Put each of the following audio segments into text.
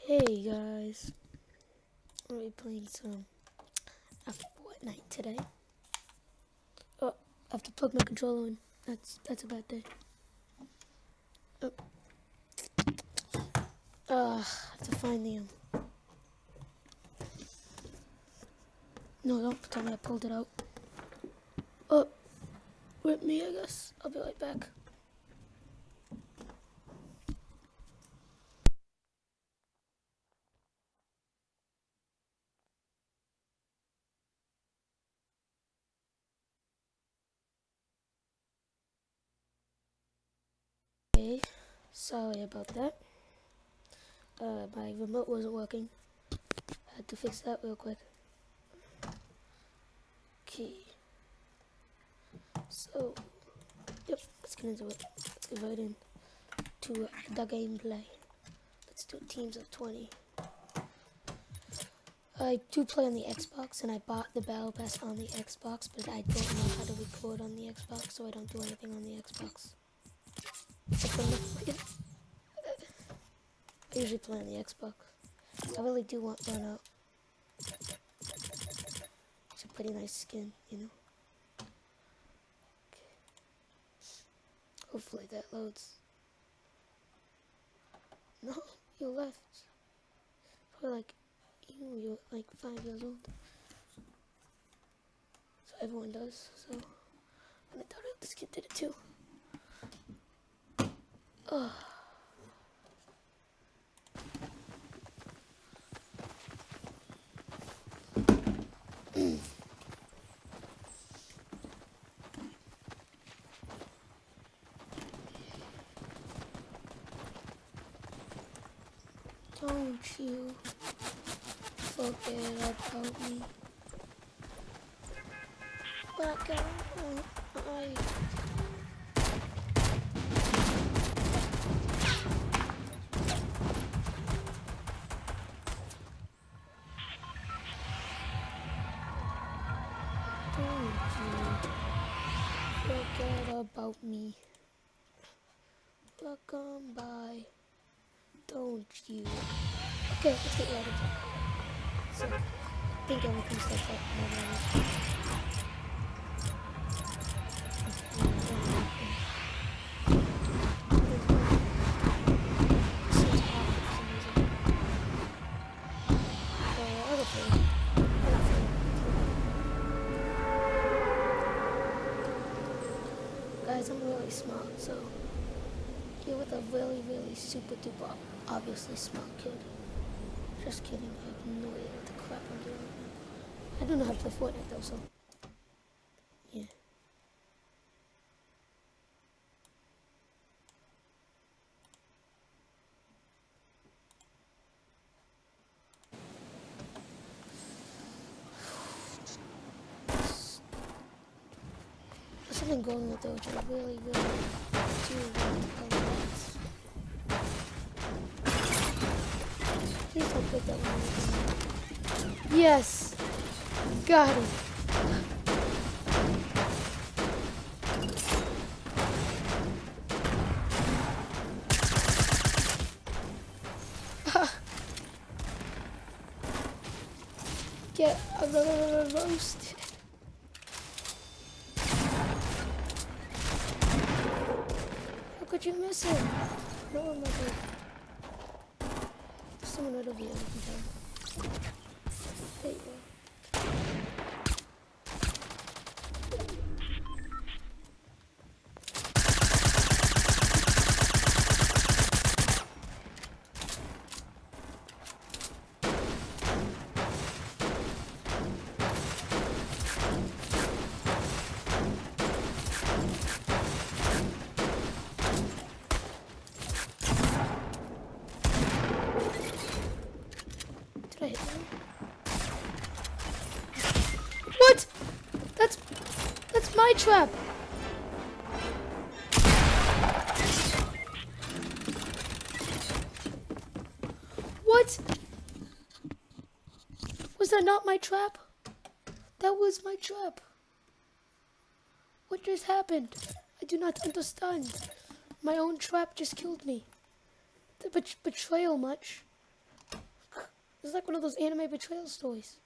Hey guys, I'm gonna be playing some Fortnite today. Oh, I have to plug my controller in. That's a bad day. Oh. I have to find the No, don't tell me I pulled it out. Oh, with me, I guess. I'll be right back. Okay, sorry about that. My remote wasn't working. Had to fix that real quick. Okay. So, yep, let's get into it. Let's get right in to the gameplay. Let's do teams of 20. I do play on the Xbox, and I bought the Battle Pass on the Xbox, but I don't know how to record on the Xbox, so I don't do anything on the Xbox. I usually play on the Xbox. I really do want Burnout. It's a pretty nice skin, you know? Okay. Hopefully that loads. No, you left. For like, you're like 5 years old. So everyone does, so. And I thought this kid did it too. Ugh. Don't you forget about me. Back out. Don't you forget about me. Welcome by. Don't you. Okay, let's get right into it. So, I think everything's like that. Guys, I'm really smart, so you're with a really, really super duper, obviously smart kid. Just kidding, I have no idea what the crap I'm doing right now. I don't know how to play Fortnite though, so yeah. There's something going with it, which I really, really do want to go with. Please don't pick that one. Yes! Got it! Get roasted. How could you miss it? No one might be. Someone right over here, I can tell. There you go. Did I hit him? What? That's my trap. What? Was that not my trap? That was my trap. What just happened? I do not understand. My own trap just killed me. The betrayal much. This is like one of those anime betrayal stories.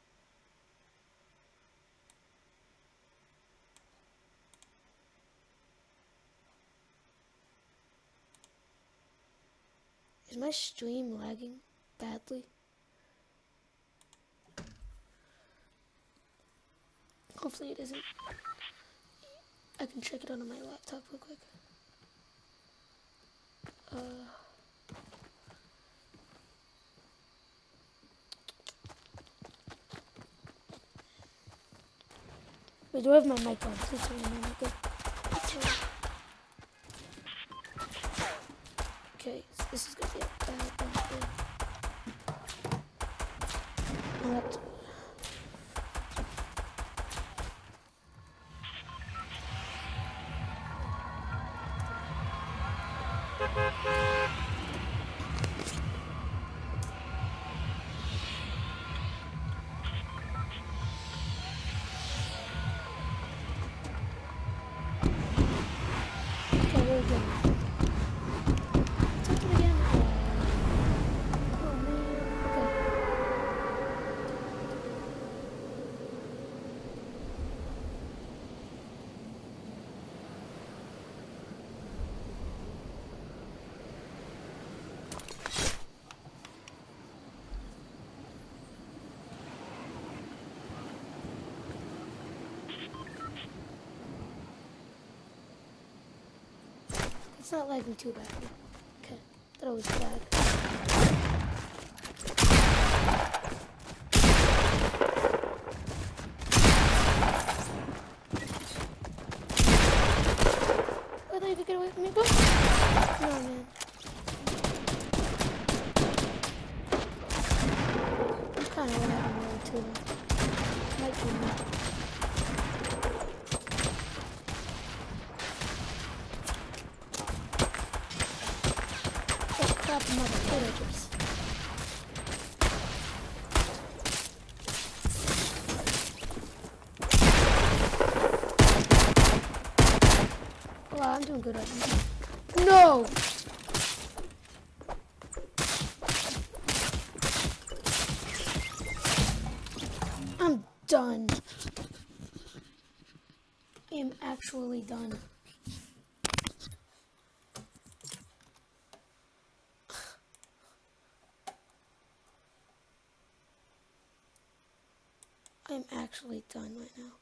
Is my stream lagging badly? Hopefully it isn't. I can check it out on my laptop real quick. Wait, do I have my mic on? Please tell me my mic on. Okay, so this is gonna be a bad thing. My laptop. Okay, there we go. Talk to me again. Oh man. Okay. It's not lagging too bad. Okay, that always lag. Why don't you get away from me, bro? No, man. I'm kind of lagging really too. Might be me. Mother villagers. Wow, I'm doing good right now. No! I'm done. I am actually done. I'm actually done right now.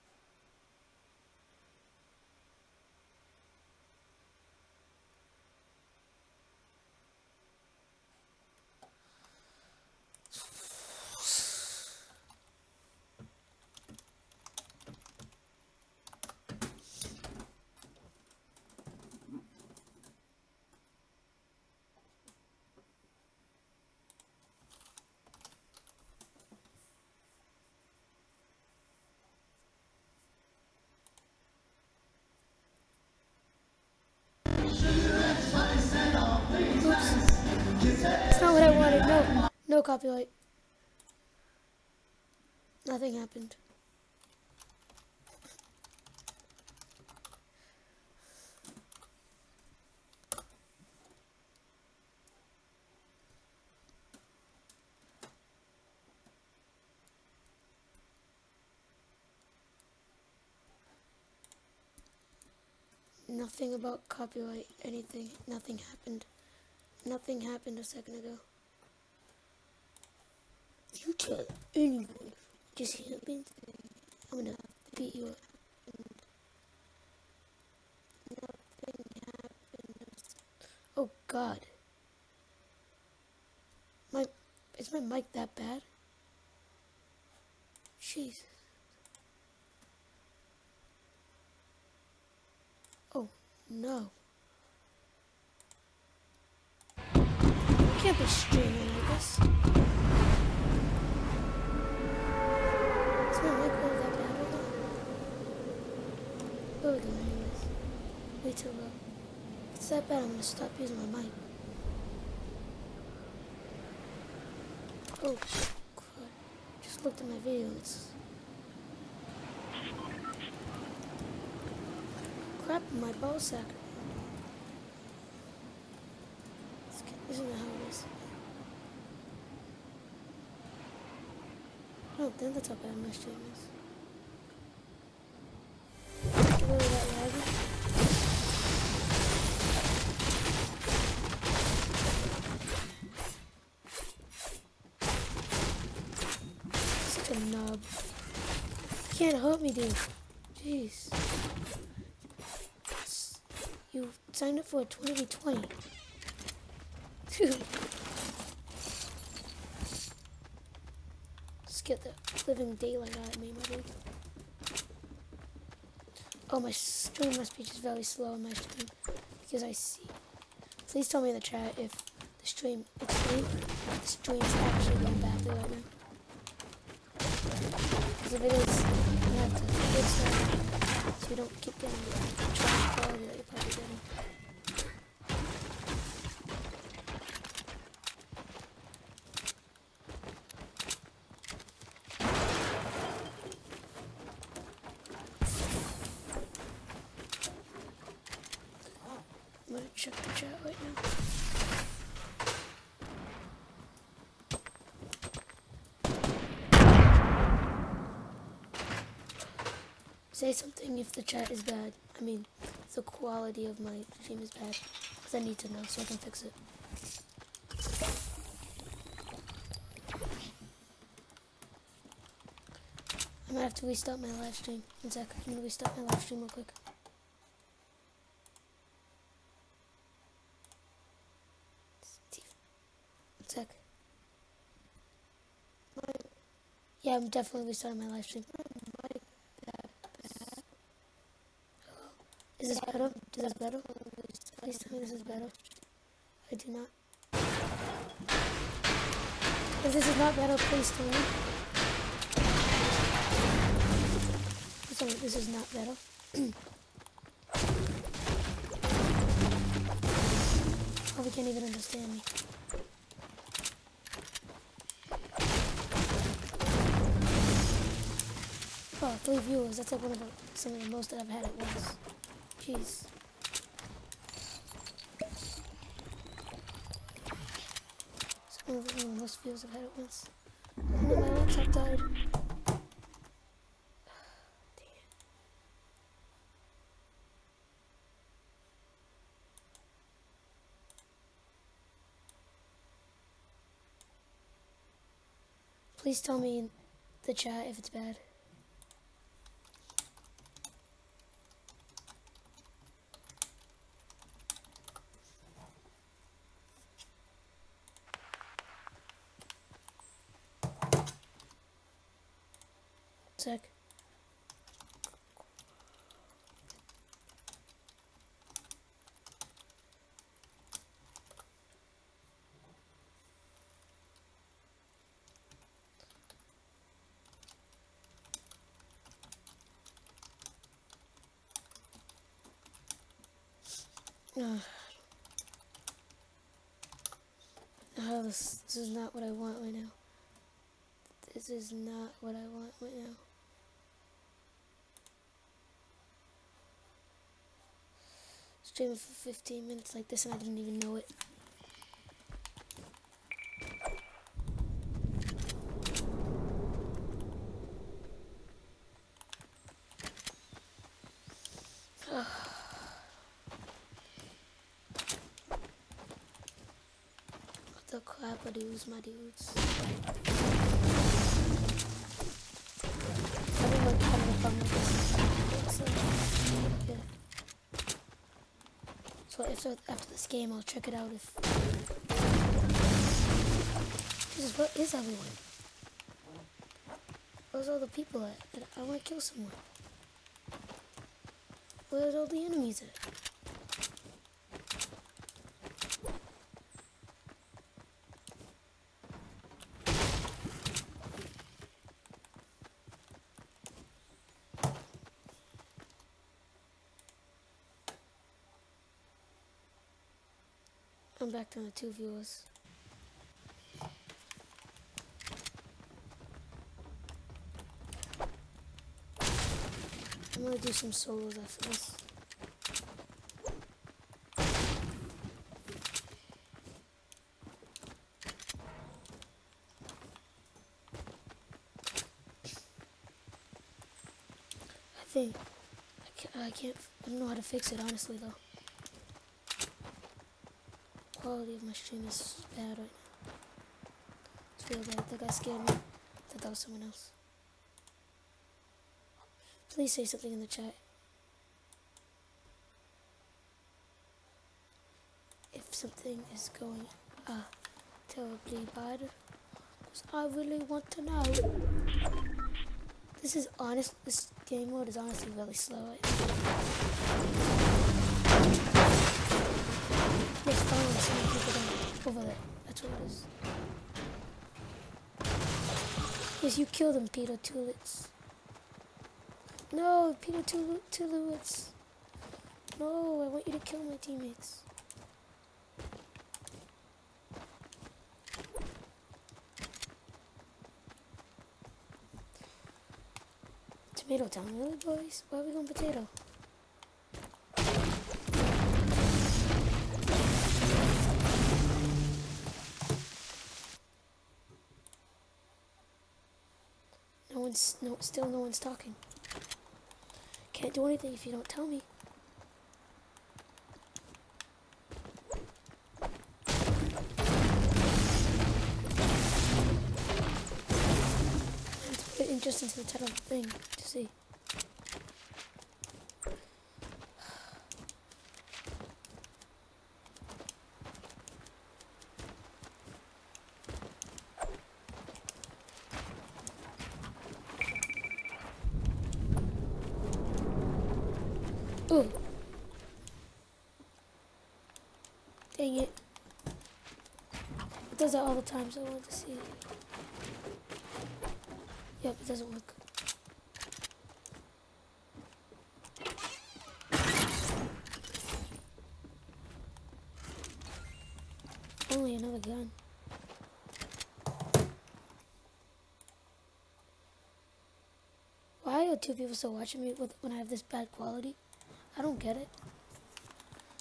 That's not what I wanted. No. No copyright. Nothing happened. Nothing about copyright, anything. Nothing happened. Nothing happened a second ago. If you tell anyone just happened, I'm gonna beat you up. Nothing happened. Oh God. Is my mic that bad? Jesus. Oh no. I can't be streaming like this. Is my mic really that bad right now? Where are we going anyways? Way too low. If it's that bad, I'm gonna stop using my mic. Oh, crap. Just looked at my video and it's... crap in my ball sack. Isn't that how it is? think that's how bad my stream is. Really that laggy? Such a knob. You can't hurt me, dude. Jeez. You signed up for a 20v20. Dude. Just get the living daylight out of me, my dude. Oh, my stream must be just very slow in my stream. Because I see. Please tell me in the chat if the stream, the stream's actually going badly right now. Because if it is, I'm going to have to fix that so you don't keep getting the trash quality that you're probably getting. I'm gonna check the chat right now. Say something if the chat is bad. I mean, if the quality of my stream is bad. Because I need to know so I can fix it. I'm gonna have to restart my live stream. One sec, I'm gonna restart my live stream real quick. One sec. Yeah, I'm definitely restarting my live stream. Is this better? Is this better? Please tell me this is better. I do not. If this is not better, please tell me. Please tell me this is not better. Probably can't even understand me. Oh, 3 viewers. That's like some of the most that I've had at once. Jeez. Some of the most views I've had at once. Oh no, my laptop died. Dang it. Please tell me in the chat if it's bad. Sec. This is not what I want right now. This is not what I want right now. Streaming for 15 minutes like this and I didn't even know it. What the crap are these, my dudes? Everyone having a problem with this. So, yeah. So after this game, I'll check it out if... Jesus, what is everyone? Where's all the people at? I want to kill someone. Where's all the enemies at? I'm back down to 2 viewers. I'm gonna do some solos after this. thing. I don't know how to fix it, honestly, though. Quality of my stream is bad right now. It's real bad. That guy scared me. I thought that was someone else. Please say something in the chat. If something is going terribly bad. Because I really want to know. This game mode is honestly really slow right now. There's finally so many people down over there. That's what it is. Yes, you kill them, Peter Tulits. No, Peter Tulits. No, I want you to kill my teammates. Tomato Town, really, boys? Why are we going potato? Still no one's talking. Can't do anything if you don't tell me. I have to put it just into the title thing to see. Ooh. Dang it. It does that all the time, so I wanted to see. Yep, it doesn't work. Only another gun. Why are two people still watching me when I have this bad quality? I don't get it.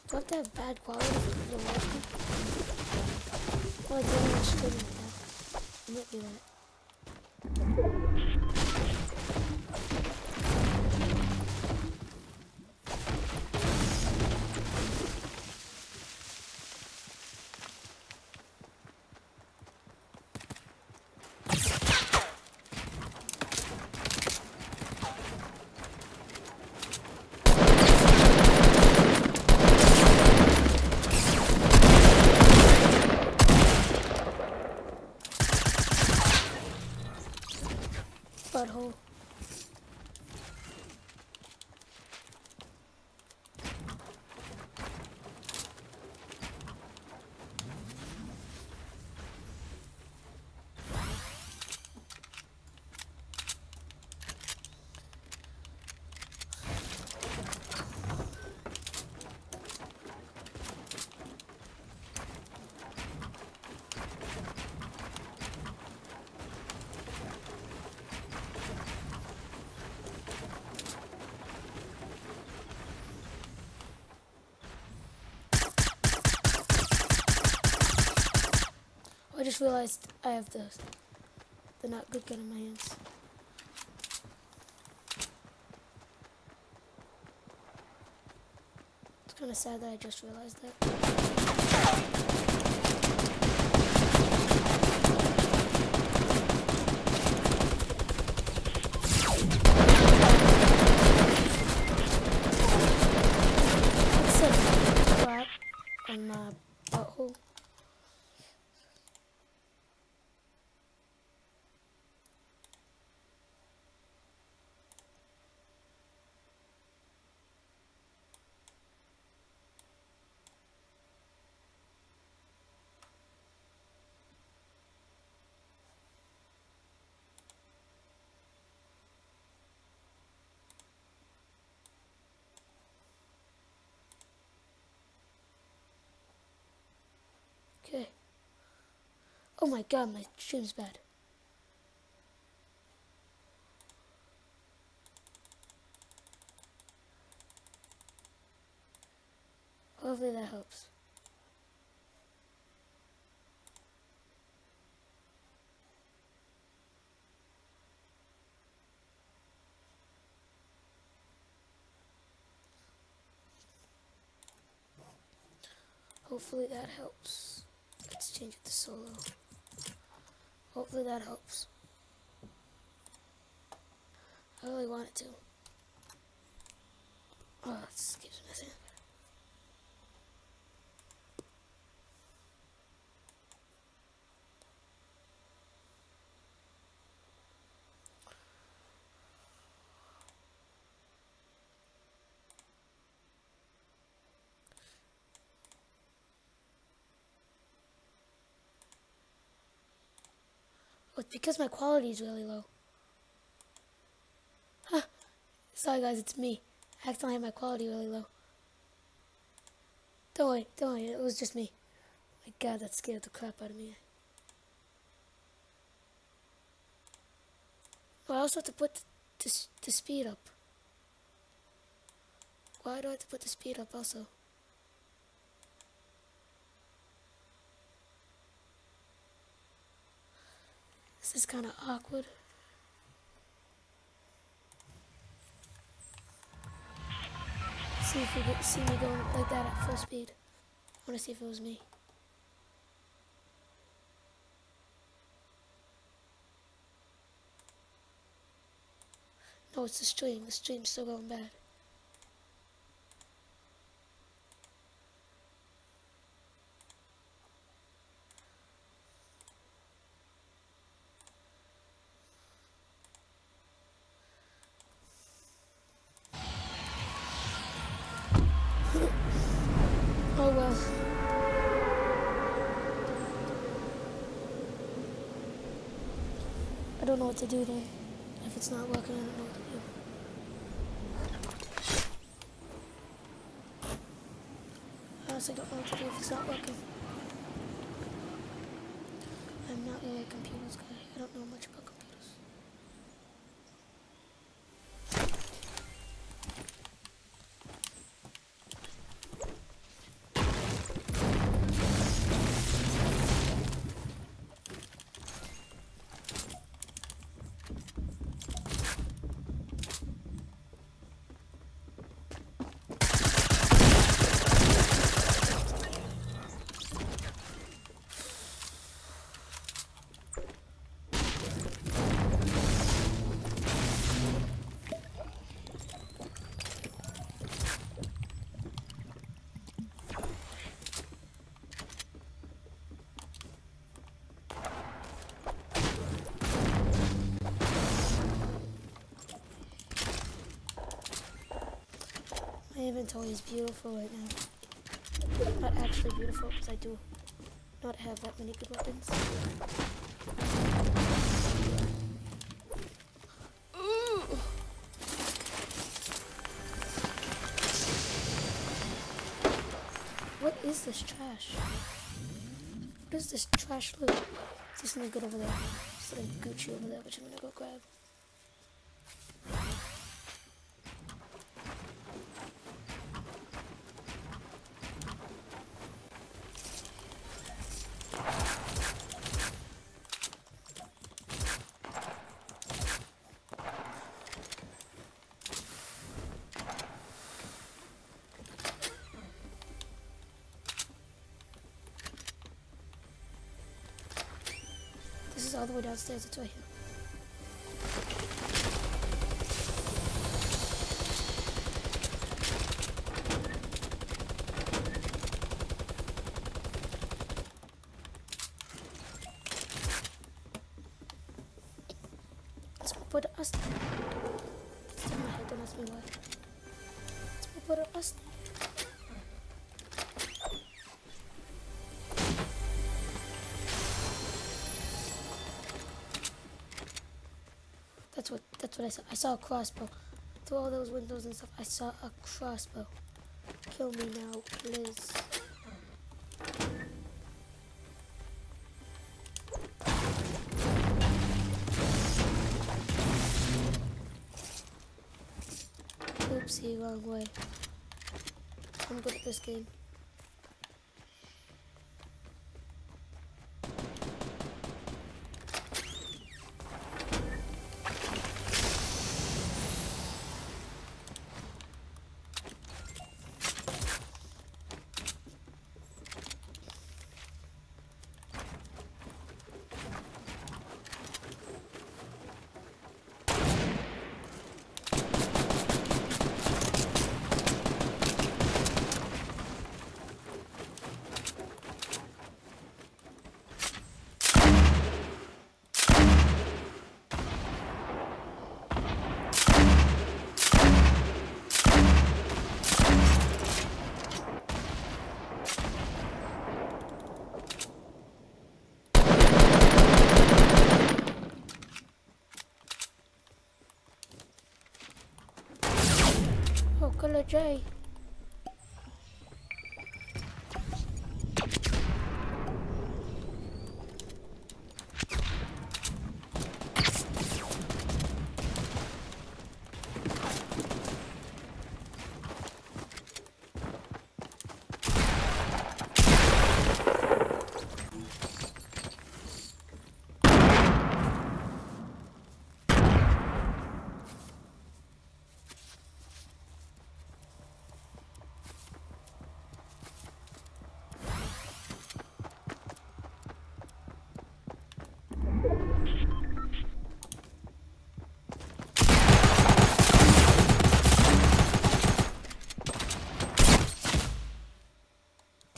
Do I have to have bad quality for people to watch me? Well, I don't watch streaming like that. I might do that. Butthole. I just realized I have the not good gun in my hands. It's kind of sad that I just realized that. It's a crap on my butthole. Okay. Oh my god, my stream's bad. Hopefully that helps. Hopefully that helps. Let's change it to solo. Hopefully that helps. I really want it to. Oh, this keeps messing up. Oh, it's because my quality is really low. Huh. Sorry guys, it's me. I accidentally had my quality really low. Don't worry, it was just me. My god, that scared the crap out of me. Oh, I also have to put the speed up. Why do I have to put the speed up also? This is kind of awkward. See if you see me going like that at full speed. I want to see if it was me. No, it's the stream. The stream's still going bad. Oh well. I don't know what to do then. If it's not working, I don't know what to do. I honestly don't know what to do if it's not working. I'm not really a computers guy. I don't know much about computers. My inventory is beautiful right now. Not actually beautiful, because I do not have that many good weapons. Ooh. What is this trash? What is this trash loot? There's something good over there. There's something Gucci over there, which I'm gonna go grab. This is all the way downstairs, it's right here. Let's put us there. It's in my head, don't ask me why. Let's put us there. That's what I saw. I saw a crossbow. Through all those windows and stuff, I saw a crossbow. Kill me now, please. Oopsie, wrong way. I'm good at this game. Color J.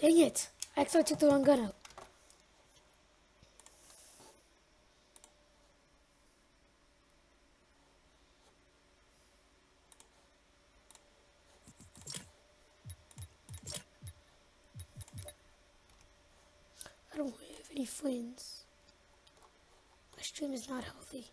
Dang it! I actually took the wrong gun out. I don't have any friends. My stream is not healthy.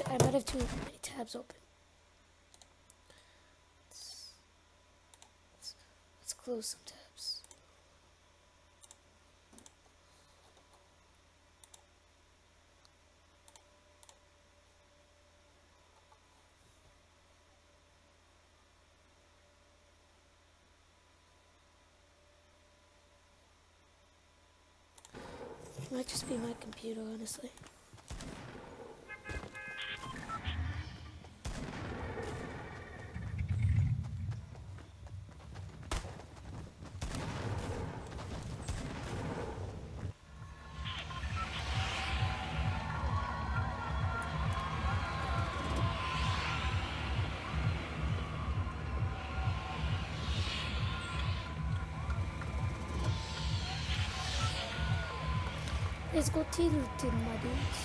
I might have too many tabs open. Let's close some tabs. It might just be my computer, honestly. Let's go tilted, my dudes.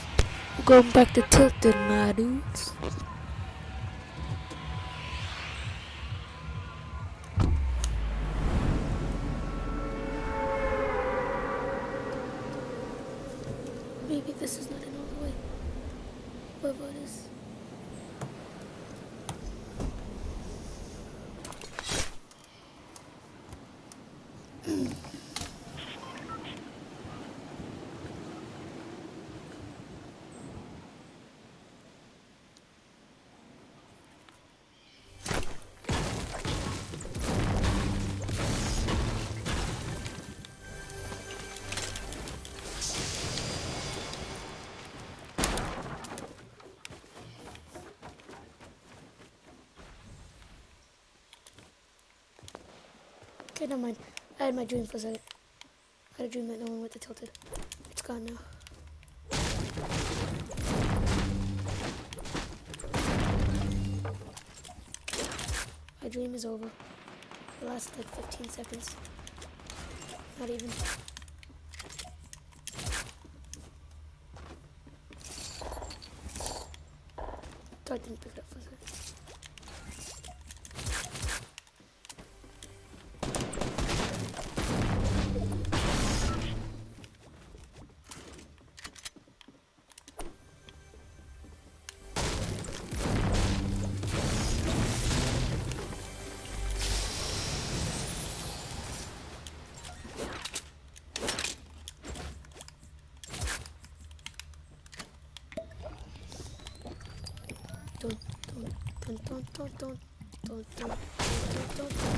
We're going back to tilted, my dudes. Maybe this is not another way. Whatever it is. Okay, never mind. I had my dream for a second. I had a dream that no one went to tilted. It's gone now. My dream is over. It lasted like 15 seconds. Not even. So I didn't pick it up for a second. Don't.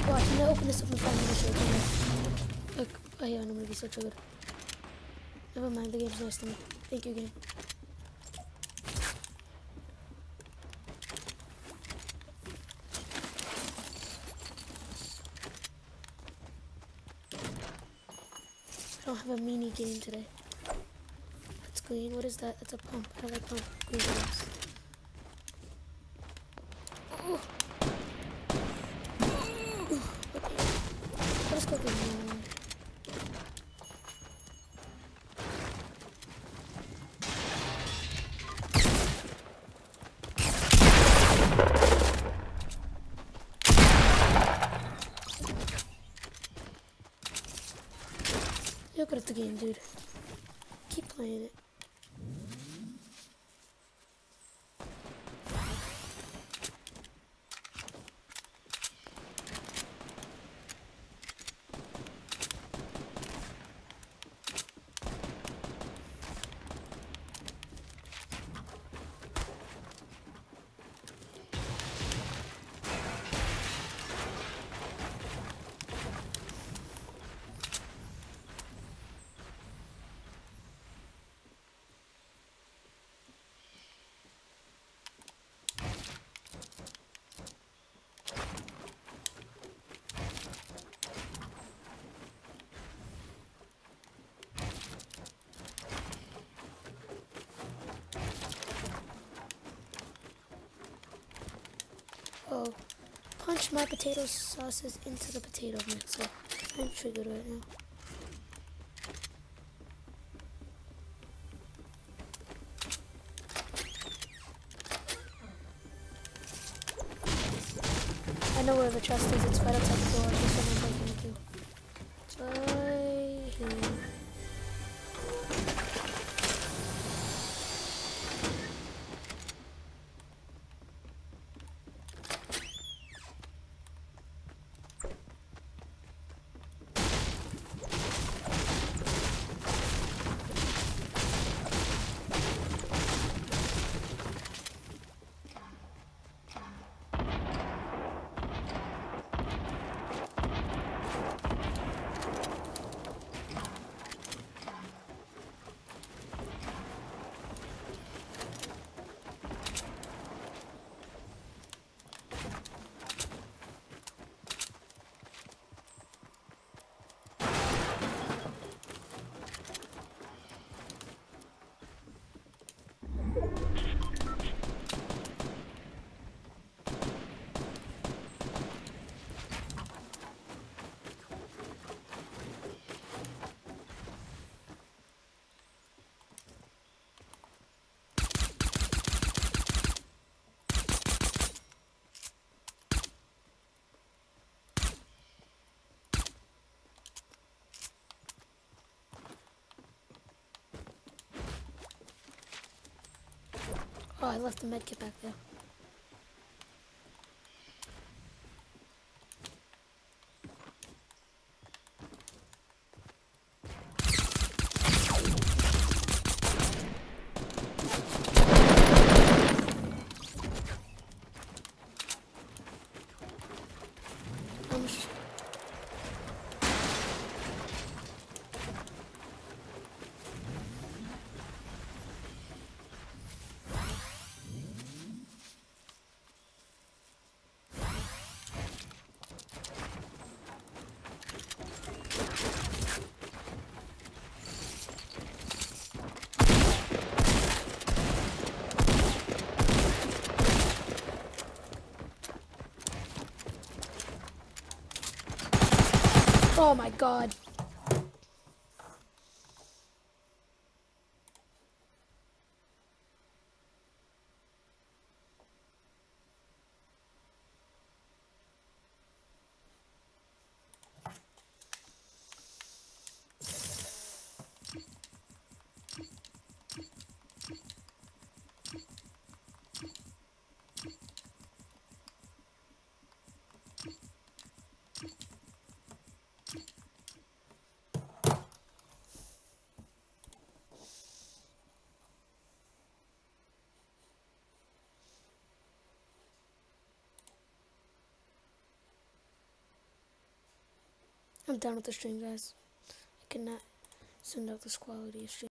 Watch, I'm gonna open this up and find the show. Like, oh yeah, I'm gonna be so triggered. Never mind, the game's nice to me. Thank you, game. I don't have a mini game today. That's green. What is that? That's a pump. I like pump. Green games. Oh. Okay. Let's go green. You're good at the game, dude. Keep playing it. Oh, punch my potato sauces into the potato mixer. I'm triggered right now. I know where the chest is. It's right outside the door. Just what I'm breaking into. It's right here. Oh, I left the medkit back there. Oh my god. I'm done with the stream, guys. I cannot Send out this quality of stream.